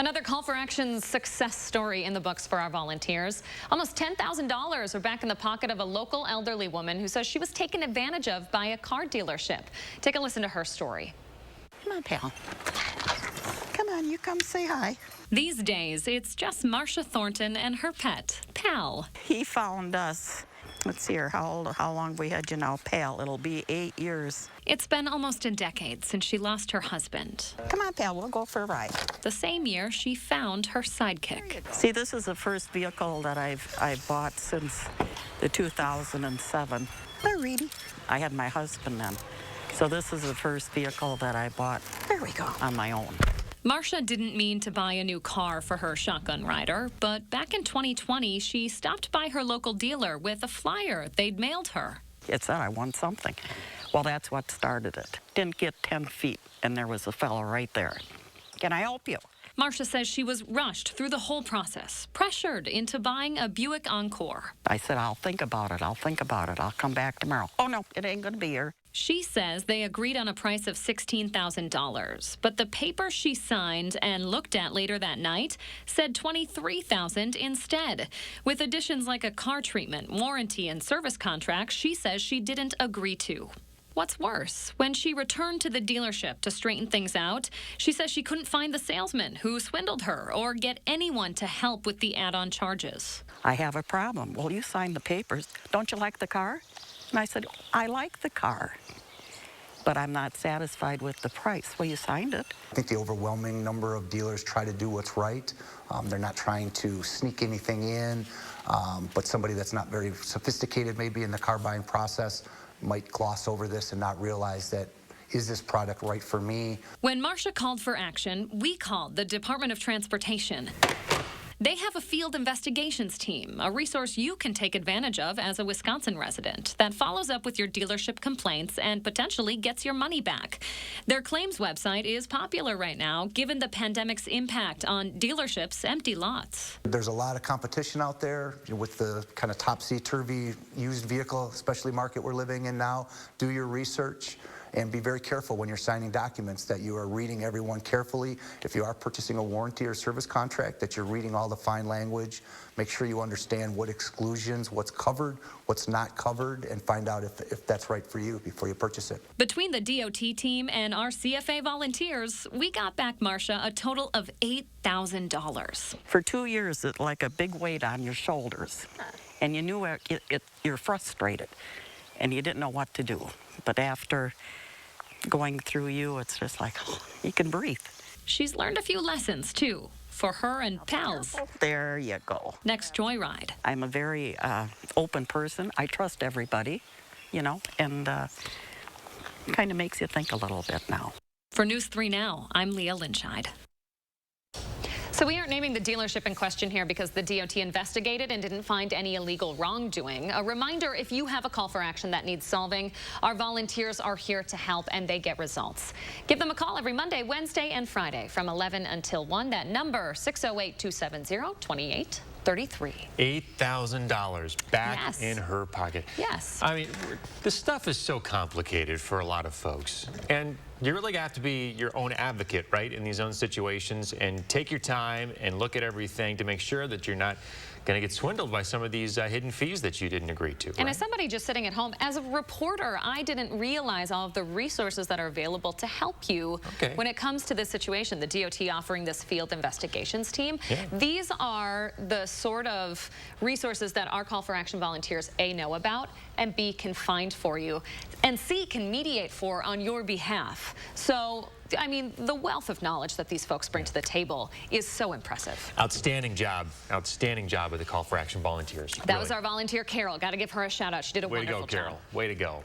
Another call for action success story in the books for our volunteers. Almost $10,000 are back in the pocket of a local elderly woman who says she was taken advantage of by a car dealership. Take a listen to her story. Come on, pal. Come on, you come say hi. These days, it's just Marcia Thornton and her pet, Pal. He found us. Let's see here, how long we had you now, Pal? It'll be 8 years. It's been almost a decade since she lost her husband. Come on, Pal, we'll go for a ride. The same year, she found her sidekick. See, this is the first vehicle that I've bought since the 2007. Hi, Reedy. I had my husband then. So this is the first vehicle that I bought. There we go. On my own. Marcia didn't mean to buy a new car for her shotgun rider, but back in 2020, she stopped by her local dealer with a flyer they'd mailed her. It said I won something. Well, that's what started it. Didn't get 10 feet, and there was a fellow right there. Can I help you? Marcia says she was rushed through the whole process, pressured into buying a Buick Encore. I said, I'll think about it. I'll think about it. I'll come back tomorrow. Oh, no, it ain't going to be here. She says they agreed on a price of $16,000, but the paper she signed and looked at later that night said $23,000 instead. With additions like a car treatment, warranty, and service contracts she says she didn't agree to. What's worse, when she returned to the dealership to straighten things out, she says she couldn't find the salesman who swindled her or get anyone to help with the add-on charges. I have a problem. Well, you signed the papers. Don't you like the car? And I said, I like the car, but I'm not satisfied with the price. Well, you signed it. I think the overwhelming number of dealers try to do what's right. They're not trying to sneak anything in, but somebody that's not very sophisticated maybe in the car buying process might gloss over this and not realize that, is this product right for me? When Marcia called for action, we called the Department of Transportation. They have a field investigations team, a resource you can take advantage of as a Wisconsin resident that follows up with your dealership complaints and potentially gets your money back. Their claims website is popular right now, given the pandemic's impact on dealerships' empty lots. There's a lot of competition out there with the kind of topsy-turvy used vehicle, especially market we're living in now. Do your research. And be very careful when you're signing documents that you are reading everyone carefully. If you are purchasing a warranty or service contract, that you're reading all the fine language. Make sure you understand what exclusions, what's covered, what's not covered, and find out if that's right for you before you purchase it. Between the DOT team and our CFA volunteers, we got back Marcia a total of $8,000. For 2 years, it's like a big weight on your shoulders. And you knew you're frustrated, and you didn't know what to do. But after going through you, it's just like, oh, you can breathe. She's learned a few lessons, too, for her and pals. There you go. Next joyride. I'm a very open person. I trust everybody, you know, and kind of makes you think a little bit now. For News 3 Now, I'm Leah Lynchide. So we aren't naming the dealership in question here because the DOT investigated and didn't find any illegal wrongdoing. A reminder, if you have a call for action that needs solving, our volunteers are here to help and they get results. Give them a call every Monday, Wednesday, and Friday from 11 until 1. That number, 608-270-2833. $8,000 back in her pocket. Yes. I mean, this stuff is so complicated for a lot of folks. And you really have to be your own advocate, right, in these own situations and take your time and look at everything to make sure that you're not going to get swindled by some of these hidden fees that you didn't agree to. And as somebody just sitting at home, as a reporter, I didn't realize all of the resources that are available to help you when it comes to this situation. The DOT offering this field investigations team. Yeah. These are the sort of resources that our call for action volunteers, A, know about, and B, can find for you, and C, can mediate for on your behalf. So, I mean, the wealth of knowledge that these folks bring to the table is so impressive. Outstanding job with the call for action volunteers. That was our volunteer, Carol. Got to give her a shout out. She did a wonderful job. Way to go, Carol. Way to go.